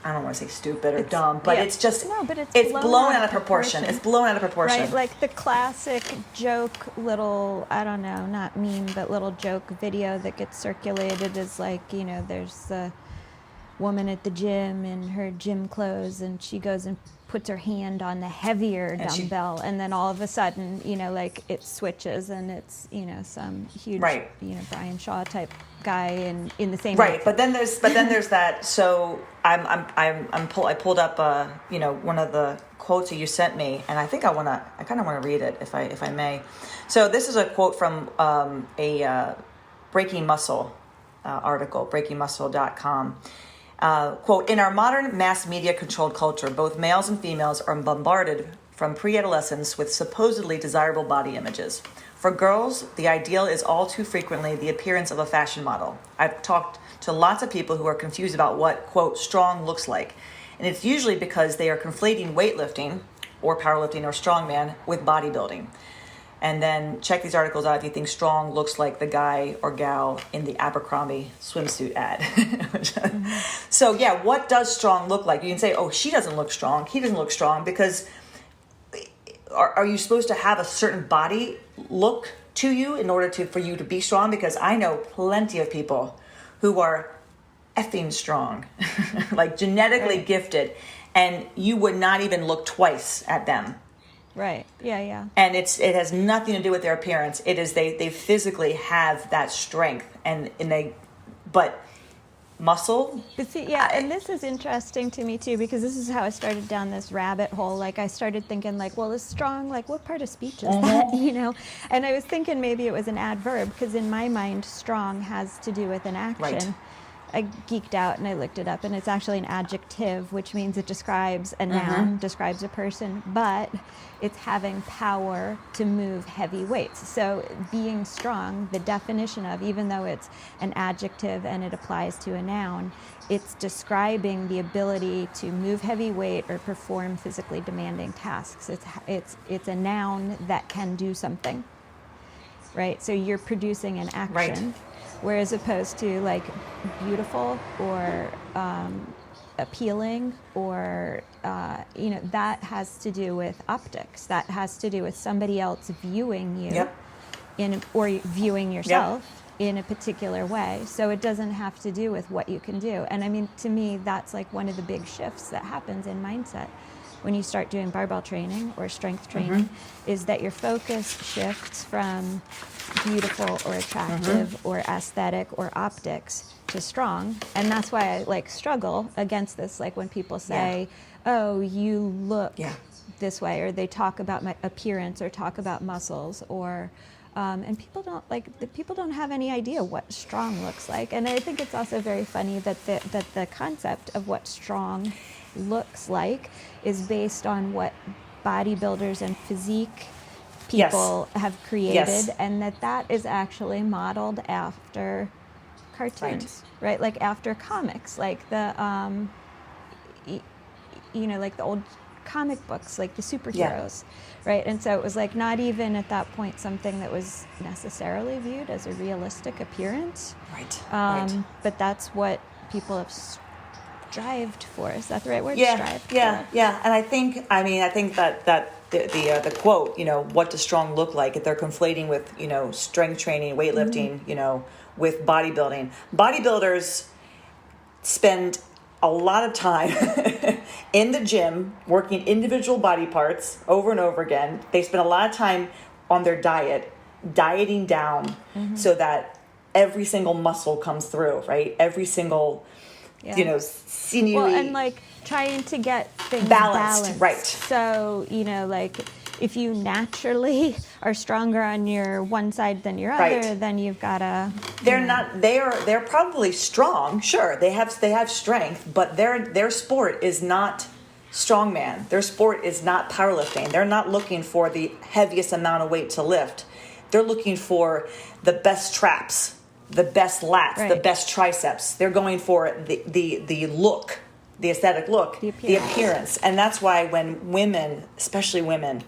I don't want to say stupid or dumb, but it's just, no, but it's blown out of proportion. It's blown out of proportion. Right, like the classic joke little, I don't know, not meme, but little joke video that gets circulated is like, there's the woman at the gym in her gym clothes and she goes and puts her hand on the heavier dumbbell and then all of a sudden, like it switches and it's, some huge, Brian Shaw type guy in the same right. But then there's that. So I pulled up one of the quotes that you sent me, and I think I kind of want to read it if I may. So this is a quote from a Breaking Muscle article, breakingmuscle.com. Quote, in our modern mass media controlled culture, both males and females are bombarded from pre-adolescence with supposedly desirable body images. For girls, the ideal is all too frequently the appearance of a fashion model. I've talked to lots of people who are confused about what, quote, strong looks like. And it's usually because they are conflating weightlifting or powerlifting or strongman with bodybuilding. And then check these articles out if you think strong looks like the guy or gal in the Abercrombie swimsuit ad. So yeah, what does strong look like? You can say, oh, she doesn't look strong. He doesn't look strong because are you supposed to have a certain body look to you in order for you to be strong? Because I know plenty of people who are effing strong, like genetically gifted, and you would not even look twice at them. Right. Yeah. And it has nothing to do with their appearance. It is they physically have that strength but muscle. But see, and this is interesting to me too because this is how I started down this rabbit hole. Like I started thinking like, well, is strong like what part of speech is that? And I was thinking maybe it was an adverb because in my mind, strong has to do with an action. Right. I geeked out and I looked it up, and it's actually an adjective, which means it describes a noun, describes a person, but it's having power to move heavy weights. So being strong, the definition of, even though it's an adjective and it applies to a noun, it's describing the ability to move heavy weight or perform physically demanding tasks. It's a noun that can do something, right? So you're producing an action. Right. Whereas opposed to like beautiful or appealing or, that has to do with optics. That has to do with somebody else viewing you or viewing yourself in a particular way. So it doesn't have to do with what you can do. And I mean, to me, that's like one of the big shifts that happens in mindset when you start doing barbell training or strength training is that your focus shifts from beautiful or attractive or aesthetic or optics to strong. And that's why I struggle against this. Like when people say, oh, you look this way, or they talk about my appearance or talk about muscles or and people don't have any idea what strong looks like. And I think it's also very funny that the concept of what strong looks like is based on what bodybuilders and physique people have created, and that is actually modeled after cartoons, right? Like after comics, like the like the old comic books, like the superheroes, right? And so it was like not even at that point something that was necessarily viewed as a realistic appearance, right? But that's what people have strived for. Is that the right word? Strived. And I think that the quote, what does strong look like? If they're conflating with, strength training, weightlifting, with bodybuilding. Bodybuilders spend a lot of time in the gym working individual body parts over and over again. They spend a lot of time on their dieting down so that every single muscle comes through, right? Every single, sinewy. Well, and trying to get things balanced. Right. So, if you naturally are stronger on your one side than your other, then you've got to. They're probably strong. Sure, they have strength, but their sport is not strongman. Their sport is not powerlifting. They're not looking for the heaviest amount of weight to lift. They're looking for the best traps, the best lats, the Right. best triceps. They're going for the look, the aesthetic look, the appearance. And that's why when women, especially women,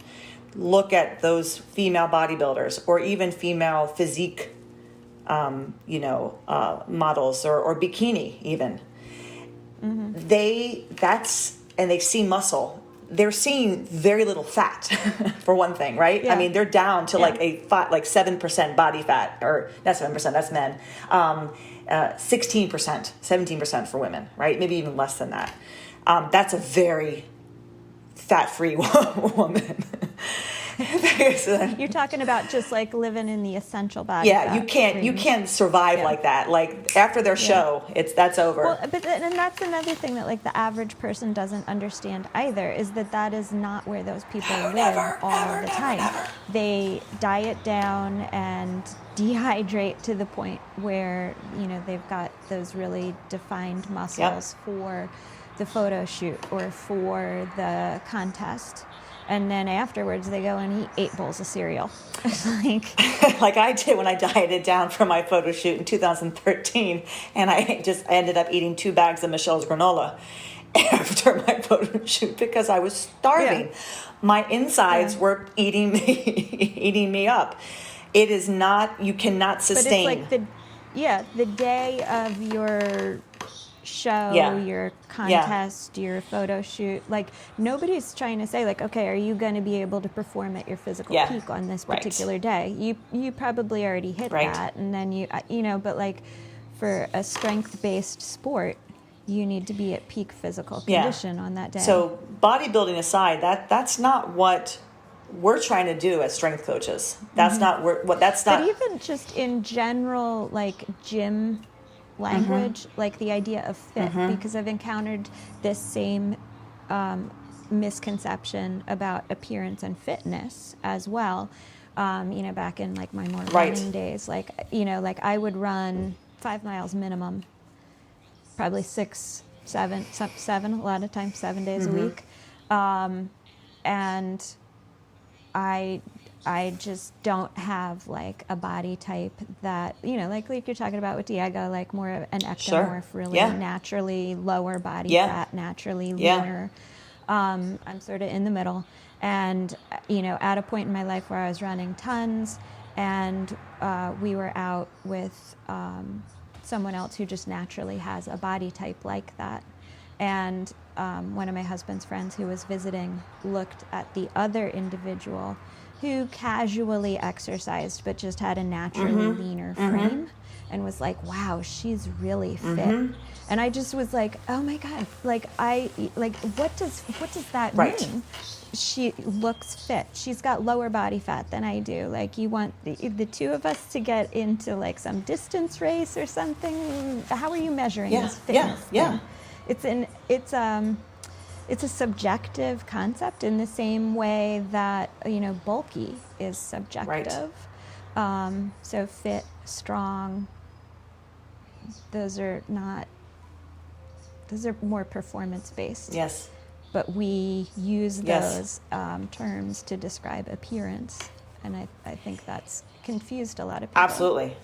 look at those female bodybuilders or even female physique, models or bikini even, they see muscle. They're seeing very little fat, for one thing, right? Yeah. I mean, they're down to Yeah. like 7% body fat, or not 7%, that's men. 16%, 17% for women, right? Maybe even less than that. That's a very fat-free woman. You're talking about just like living in the essential body. Yeah, fat you range. can't survive Yeah. like that. Like after their show, that's over. Well, and that's another thing that like the average person doesn't understand either, is that is not where those people live all the time. They diet down and dehydrate to the point where, they've got those really defined muscles for the photo shoot or for the contest. And then afterwards, they go and eat 8 bowls of cereal. It's like, like I did when I dieted down for my photo shoot in 2013, and I ended up eating 2 bags of Michelle's granola after my photo shoot because I was starving. Yeah. My insides were eating me up. It is not, you cannot sustain. But it's like the day of your show, your contest, your photo shoot, like nobody's trying to say like, okay, are you going to be able to perform at your physical peak on this particular day? You probably already hit that, and then but like for a strength-based sport, you need to be at peak physical condition on that day. So bodybuilding aside, that's not what we're trying to do as strength coaches. That's not what that's not. But even just in general, like gym language, like the idea of fit, because I've encountered this same misconception about appearance and fitness as well. Back in like my more running days, like I would run 5 miles minimum, probably 6, 7, a lot of times 7 days a week, and I just don't have like a body type that, like you're talking about with Diego, like more of an ectomorph, really naturally lower body fat, naturally leaner. I'm sort of in the middle. And, at a point in my life where I was running tons, and we were out with someone else who just naturally has a body type like that. And one of my husband's friends who was visiting looked at the other individual who casually exercised but just had a naturally leaner frame, and was like, wow, she's really fit. And I just was like, oh my God, what does that mean? She looks fit. She's got lower body fat than I do. Like, you want the two of us to get into like some distance race or something? How are you measuring this fitness thing? It's a subjective concept in the same way that, bulky is subjective. So fit, strong, those are more performance-based. Yes. But we use those terms to describe appearance. And I think that's confused a lot of people. Absolutely.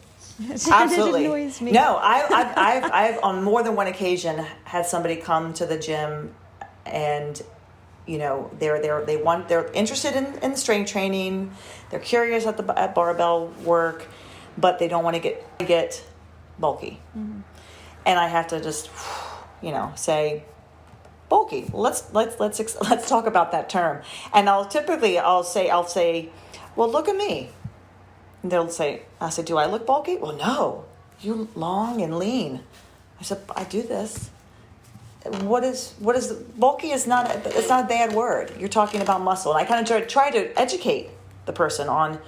Absolutely. It annoys me. No, I've on more than one occasion had somebody come to the gym, and they're interested in strength training, they're curious at barbell work, but they don't want to get bulky. And I have to just say, bulky, let's talk about that term. And I'll say, well, look at me. And I said, do I look bulky? Well, no, you're long and lean. I said, I do this. What is bulky? It's not a bad word. You're talking about muscle. And I kind of try to educate the person on,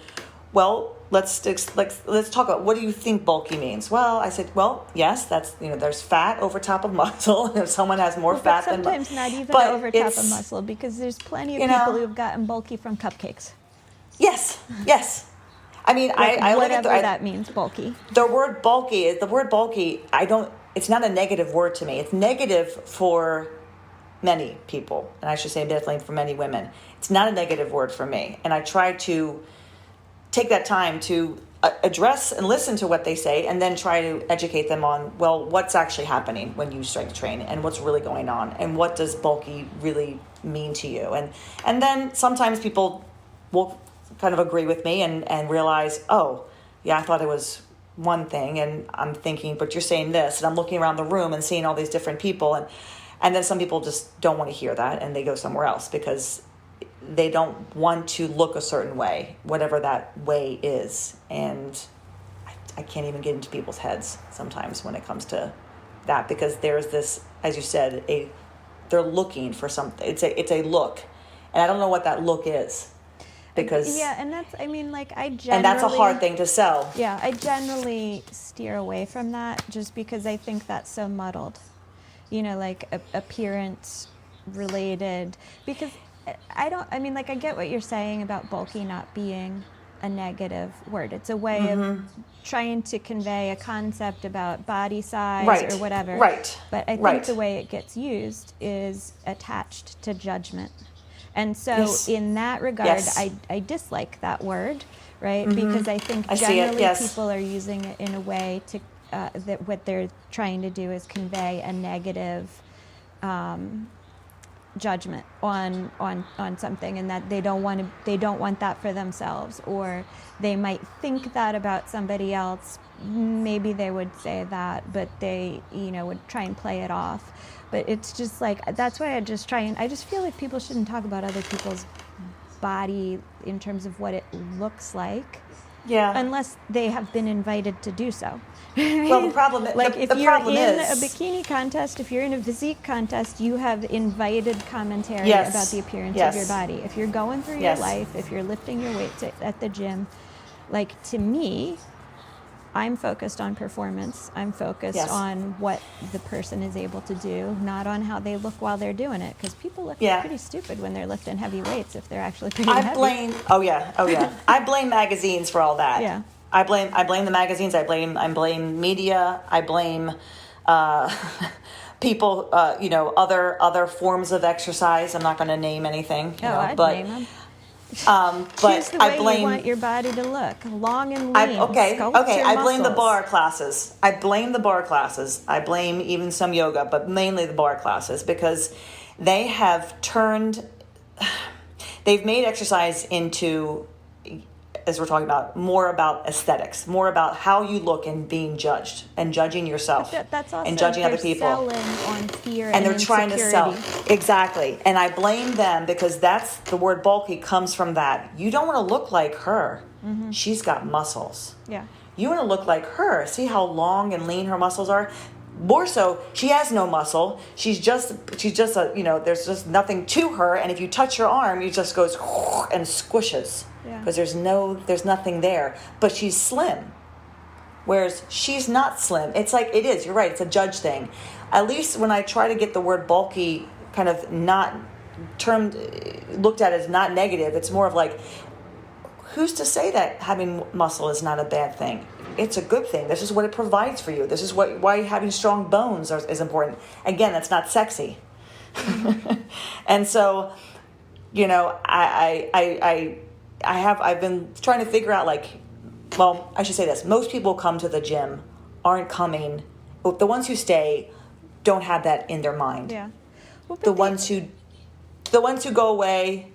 well, let's talk about, what do you think bulky means? Well, I said, well, yes, that's, there's fat over top of muscle. And if someone has more fat than sometimes not even over top of muscle, because there's plenty of people who've gotten bulky from cupcakes. Yes. I mean, I look at that means bulky. The word bulky, it's not a negative word to me. It's negative for many people, and I should say definitely for many women, it's not a negative word for me. And I try to take that time to address and listen to what they say, and then try to educate them on, well, what's actually happening when you strength train, and what's really going on, and what does bulky really mean to you. And then sometimes people will kind of agree with me and realize, oh, yeah, I thought it was one thing, and I'm thinking, but you're saying this, and I'm looking around the room and seeing all these different people, and then some people just don't want to hear that, and they go somewhere else because they don't want to look a certain way, whatever that way is. And I can't even get into people's heads sometimes when it comes to that, because there's this, as you said, they're looking for something. It's a look, and I don't know what that look is, because and that's, I mean, like, and that's a hard thing to sell. Yeah, I generally steer away from that just because I think that's so muddled, like appearance related, because I get what you're saying about bulky not being a negative word. It's a way of trying to convey a concept about body size or whatever. Right. But I think the way it gets used is attached to judgment. And so in that regard, I dislike that word, right? Because I think generally people are using it in a way to that what they're trying to do is convey a negative judgment on something, and that they don't want that for themselves, or they might think that about somebody else. Maybe they would say that, but they would try and play it off. But it's just like, that's why I just feel like people shouldn't talk about other people's body in terms of what it looks like. Yeah. Unless they have been invited to do so. Well, the problem is, like if you're in a bikini contest, if you're in a physique contest, you have invited commentary about the appearance of your body. If you're going through your life, if you're lifting your weights at the gym, like, to me, I'm focused on performance. I'm focused on what the person is able to do, not on how they look while they're doing it. Because people look pretty stupid when they're lifting heavy weights if they're actually pretty heavy. I blame magazines for all that. Yeah. I blame the magazines. I blame media. I blame people. Other forms of exercise. I'm not going to name anything. I'd name them. But Choose the way you want your body to look, long and lean. I blame the bar classes. I blame even some yoga, but mainly the bar classes, because they have they've made exercise into, as we're talking about, more about aesthetics, more about how you look and being judged and judging yourself that's also, and judging other people. Selling on fear and they're insecurity. trying to sell. Exactly. And I blame them, because that's the word bulky comes from that. You don't want to look like her. Mm-hmm. She's got muscles. Yeah. You want to look like her. See how long and lean her muscles are? More so, she has no muscle. She's just a, there's just nothing to her. And if you touch her arm, it just goes and squishes. Because there's nothing there. But she's slim. Whereas she's not slim. It's like, it is, you're right, it's a judge thing. At least when I try to get the word bulky kind of not looked at as not negative, it's more of like, who's to say that having muscle is not a bad thing? It's a good thing. This is what it provides for you. This is why having strong bones is important. Again, that's not sexy. And so, I've been trying to figure out, I should say this. Most people who come to the gym aren't coming. The ones who stay don't have that in their mind. Yeah. Well, the ones who go away,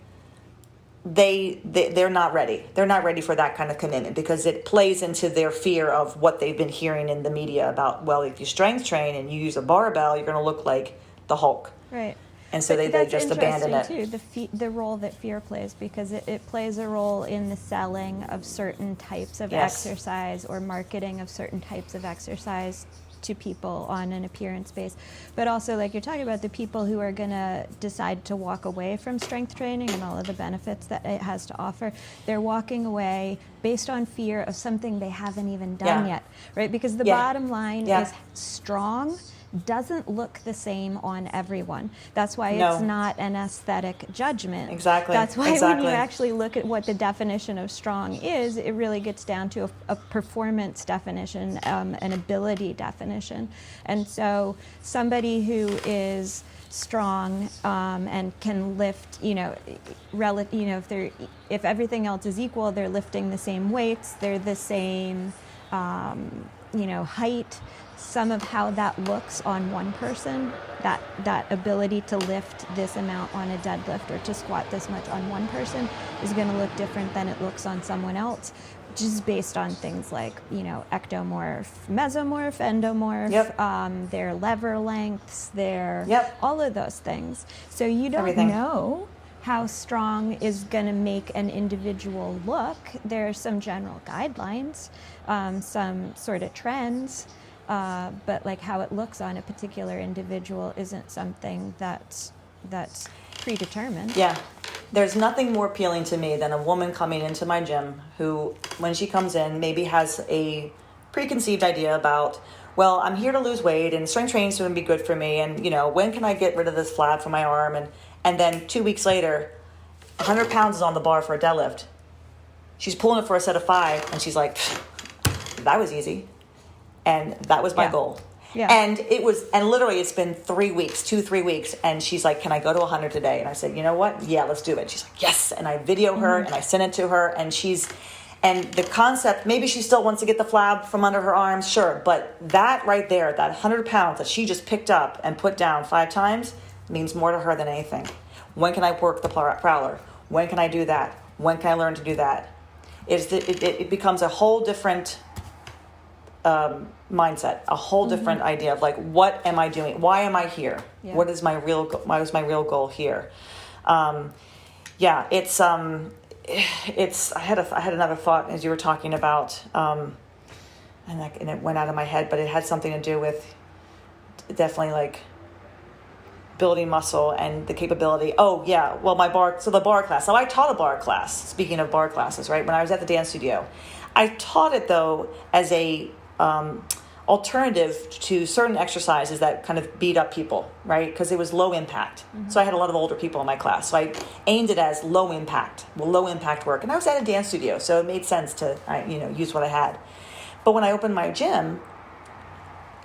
they're not ready. They're not ready for that kind of commitment, because it plays into their fear of what they've been hearing in the media about, well, if you strength train and you use a barbell, you're going to look like the Hulk. Right. And so they just abandon it. Too, the role that fear plays, because it plays a role in the selling of certain types of exercise, or marketing of certain types of exercise to people on an appearance base. But also, like you're talking about, the people who are going to decide to walk away from strength training and all of the benefits that it has to offer, they're walking away based on fear of something they haven't even done yet, right? Because the bottom line is strong doesn't look the same on everyone. That's why No. it's not an aesthetic judgment. Exactly. That's why when Exactly. you actually look at what the definition of strong is, it really gets down to a performance definition, an ability definition. And so somebody who is strong and can lift, if everything else is equal, they're lifting the same weights, they're the same, height. Some of how that looks on one person, that ability to lift this amount on a deadlift or to squat this much on one person is going to look different than it looks on someone else, just based on things like, ectomorph, mesomorph, endomorph, Yep. their lever lengths, Yep. all of those things. So you don't Everything. know how strong is going to make an individual look. There are some general guidelines, some sort of trends, but like how it looks on a particular individual isn't something that's predetermined. Yeah. There's nothing more appealing to me than a woman coming into my gym who, when she comes in, maybe has a preconceived idea about, well, I'm here to lose weight and strength training is going to be good for me. And, when can I get rid of this flab from my arm? And then 2 weeks later, 100 pounds is on the bar for a deadlift. She's pulling it for a set of 5 and she's like, that was easy. And that was my goal. Yeah. And literally it's been 3 weeks, 3 weeks. And she's like, can I go to 100 today? And I said, you know what? Yeah, let's do it. She's like, yes. And I video her and I send it to her and and the concept, maybe she still wants to get the flab from under her arms. Sure. But that right there, that 100 pounds that she just picked up and put down 5 times means more to her than anything. When can I work the prowler? When can I do that? When can I learn to do that? It becomes a whole different mindset, a whole different idea of like, what am I doing? Why am I here? Yeah. What is my real goal here? It's I had another thought as you were talking about, and it went out of my head, but it had something to do with definitely like building muscle and the capability. Oh yeah, well the bar class. So I taught a bar class. Speaking of bar classes, right? When I was at the dance studio, I taught it though as a alternative to certain exercises that kind of beat up people, right? Because it was low impact. Mm-hmm. So I had a lot of older people in my class. So I aimed it as low impact work. And I was at a dance studio, so it made sense to use what I had. But when I opened my gym,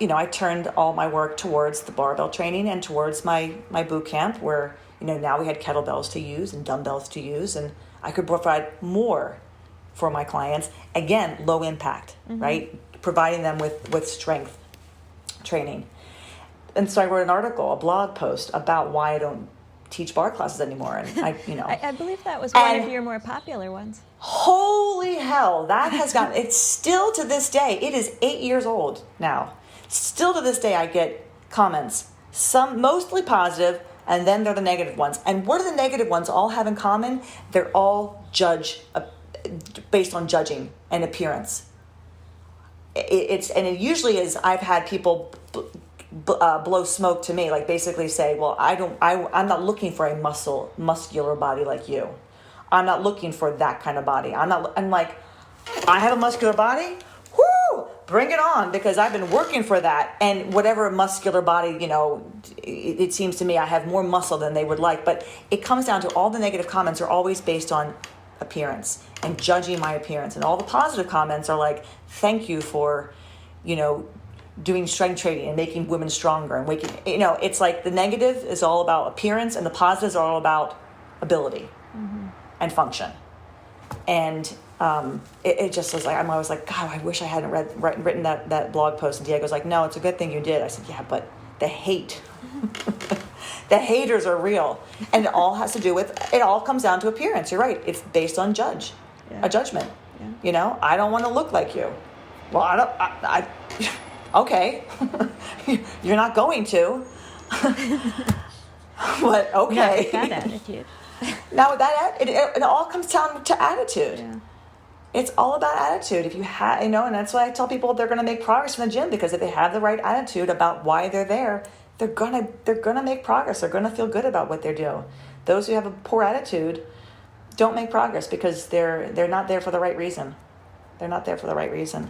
I turned all my work towards the barbell training and towards my boot camp where, now we had kettlebells to use and dumbbells to use, and I could provide more for my clients. Again, low impact, right? Providing them with strength training. And so I wrote an article, a blog post about why I don't teach bar classes anymore. And I believe that was one of your more popular ones. Holy hell, that has gotten, it's still to this day, it is 8 years old now. Still to this day, I get comments, some mostly positive, and then they're the negative ones. And what do the negative ones all have in common? They're all based on judging and appearance. It usually is. I've had people blow smoke to me, like basically say, "Well, I'm not looking for a muscular body like you. I'm not looking for that kind of body. I'm like, I have a muscular body. Whoo, bring it on, because I've been working for that. And whatever muscular body, it seems to me I have more muscle than they would like. But it comes down to all the negative comments are always based on appearance and judging my appearance, and all the positive comments are like, thank you for doing strength training and making women stronger and waking, it's like the negative is all about appearance and the positives are all about ability and function. And it just was like, I'm always like, God, I wish I hadn't written that blog post. And Diego's like, no, it's a good thing you did. I said, yeah, but the hate the haters are real. And it all has to do with, it all comes down to appearance. You're right. It's based on a judgment. Yeah. I don't want to look like you. Well, okay. You're not going to. But okay. Not with that attitude. Now with that, it all comes down to attitude. Yeah. It's all about attitude. If you have, and that's why I tell people they're going to make progress in the gym, because if they have the right attitude about why they're there, they're gonna make progress. They're gonna feel good about what they're doing. Those who have a poor attitude don't make progress because they're not there for the right reason. They're not there for the right reason.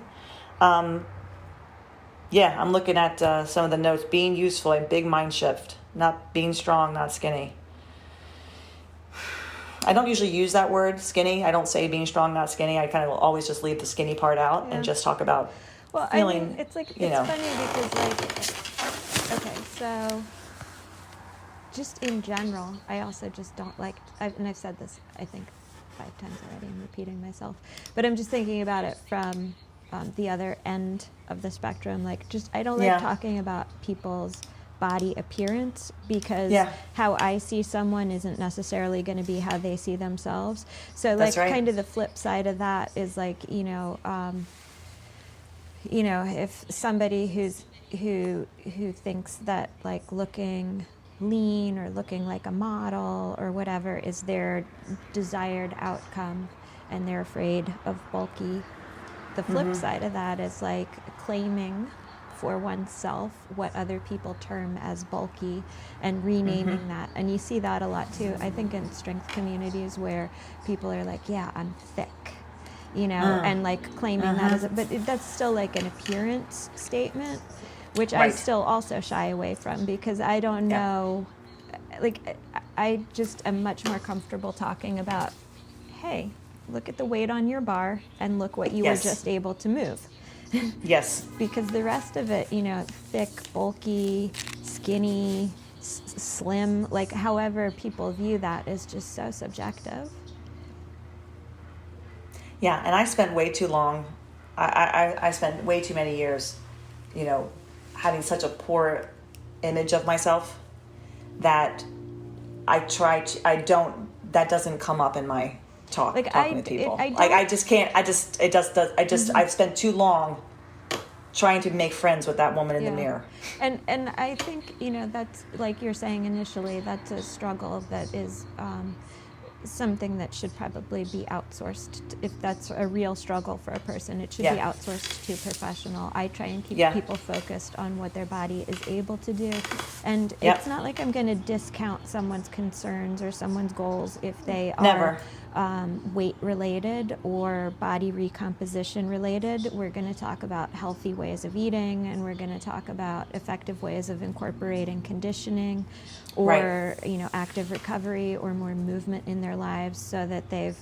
Yeah, I'm looking at some of the notes. Being useful, a big mind shift. Not being strong, not skinny. I don't usually use that word, skinny. I don't say being strong, not skinny. I kind of always just leave the skinny part out and just talk about feeling, I mean, it's like, you know. it's funny because, like, okay, so just in general, I also just don't like, and I've said this, I think, 5 times already. I'm repeating myself. But I'm just thinking about it from the other end of the spectrum. Like, just, I don't like talking about people's body appearance because how I see someone isn't necessarily going to be how they see themselves. So, like, kind of the flip side of that is, like, if somebody who thinks that, like, looking lean or looking like a model or whatever is their desired outcome and they're afraid of bulky, the flip side of that is, like, claiming for oneself what other people term as bulky and renaming that. And you see that a lot too, I think, in strength communities where people are like, yeah, I'm thick, and, like, claiming that as but that's still, like, an appearance statement, which I still also shy away from because I don't know, like, I just am much more comfortable talking about, hey, look at the weight on your bar and look what you were just able to move. Yes. Because the rest of it, thick, bulky, skinny, slim, like, however people view that is just so subjective. Yeah, and I spent way too long, I spent way too many years, having such a poor image of myself that that doesn't come up in my talking to people. I just can't, I've spent too long trying to make friends with that woman in the mirror. And I think, that's, like you're saying initially, that's a struggle that is something that should probably be outsourced. If that's a real struggle for a person, it should be outsourced to a professional. I try and keep people focused on what their body is able to do. And it's not like I'm going to discount someone's concerns or someone's goals if they are weight related or body recomposition related. We're going to talk about healthy ways of eating, and we're going to talk about effective ways of incorporating conditioning or active recovery or more movement in their lives so that they're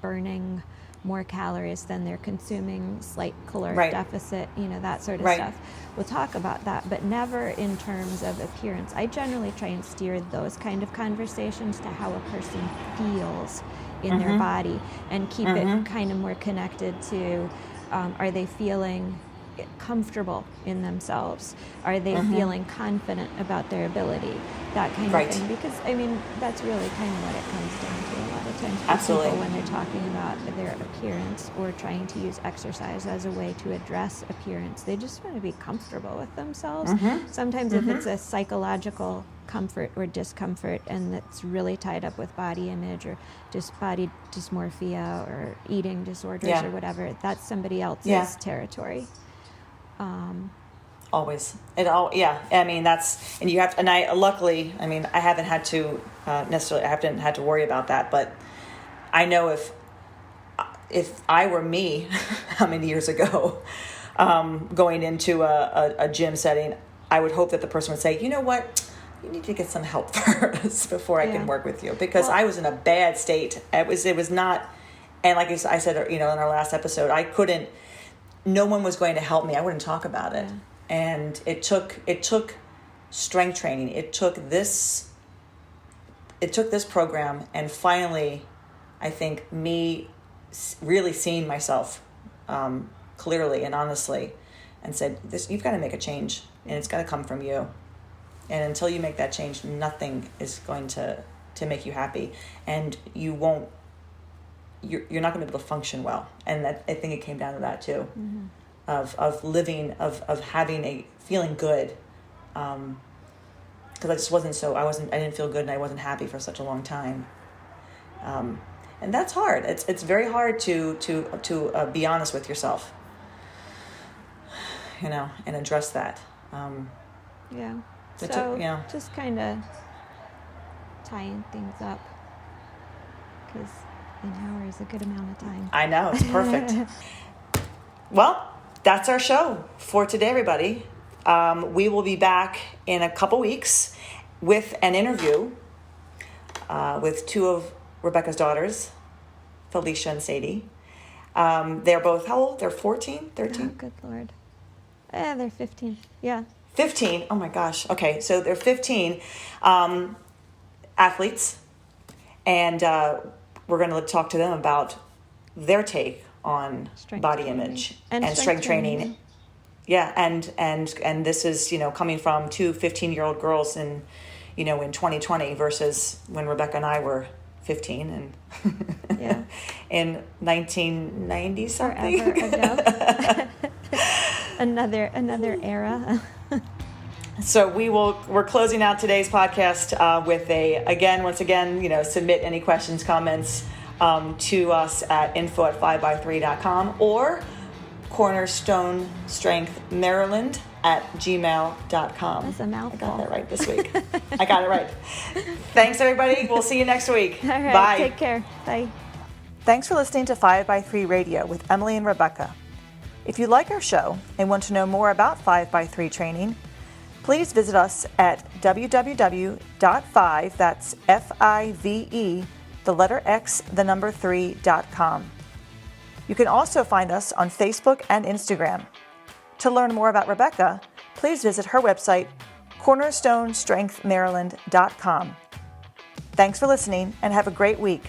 burning more calories than they're consuming, slight caloric deficit, that sort of stuff. We'll talk about that, but never in terms of appearance. I generally try and steer those kind of conversations to how a person feels in their body and keep it kind of more connected to, are they feeling comfortable in themselves? Are they feeling confident about their ability? That kind of thing. Because, I mean, that's really kind of what it comes down to a lot of times for people when they're talking about their appearance or trying to use exercise as a way to address appearance. They just want to be comfortable with themselves. Sometimes if it's a psychological comfort or discomfort and that's really tied up with body image or just body dysmorphia or eating disorders or whatever, that's somebody else's territory. Always. I mean, luckily, I mean, I haven't had to worry about that, but I know if I were me, how many years ago, going into a gym setting, I would hope that the person would say, you know what, you need to get some help first before I can work with you, because I was in a bad state. It was not, and like I said, in our last episode, no one was going to help me. I wouldn't talk about it. And it took strength training. It took this program, and finally, I think, me really seeing myself clearly and honestly, and said, you've got to make a change, and it's got to come from you. And until you make that change, nothing is going to make you happy, and you're not going to be able to function well. And that, I think it came down to that too. Of living, of having a feeling good, because I didn't feel good, and I wasn't happy for such a long time, and that's hard. It's very hard to be honest with yourself, and address that. Just kind of tying things up, because an hour is a good amount of time. I know, it's perfect. Well, that's our show for today, everybody. We will be back in a couple weeks with an interview with two of Rebecca's daughters, Felicia and Sadie. They're both, how old? They're 14, 13? Oh, good Lord. They're 15. Yeah. 15. Oh my gosh. Okay, so they're 15 athletes, and we're going to talk to them about their take on body image and strength training. Yeah, and this is, coming from two 15-year-old girls in 2020 versus when Rebecca and I were 15 and Yeah. in 1990 something. Forever ago. another era. So we're closing out today's podcast with once again, submit any questions, comments to us at info@5by3.com or cornerstonestrengthmaryland@gmail.com. That's a mouthful. I got that right this week. I got it right. Thanks, everybody. We'll see you next week. All right. Bye. Take care. Bye. Thanks for listening to 5by3 Radio with Emily and Rebecca. If you like our show and want to know more about 5by3 training, please visit us at www.5, that's F-I-V-E, the letter X, the number 3.com. You can also find us on Facebook and Instagram. To learn more about Rebecca, please visit her website, cornerstonestrengthmaryland.com. Thanks for listening and have a great week.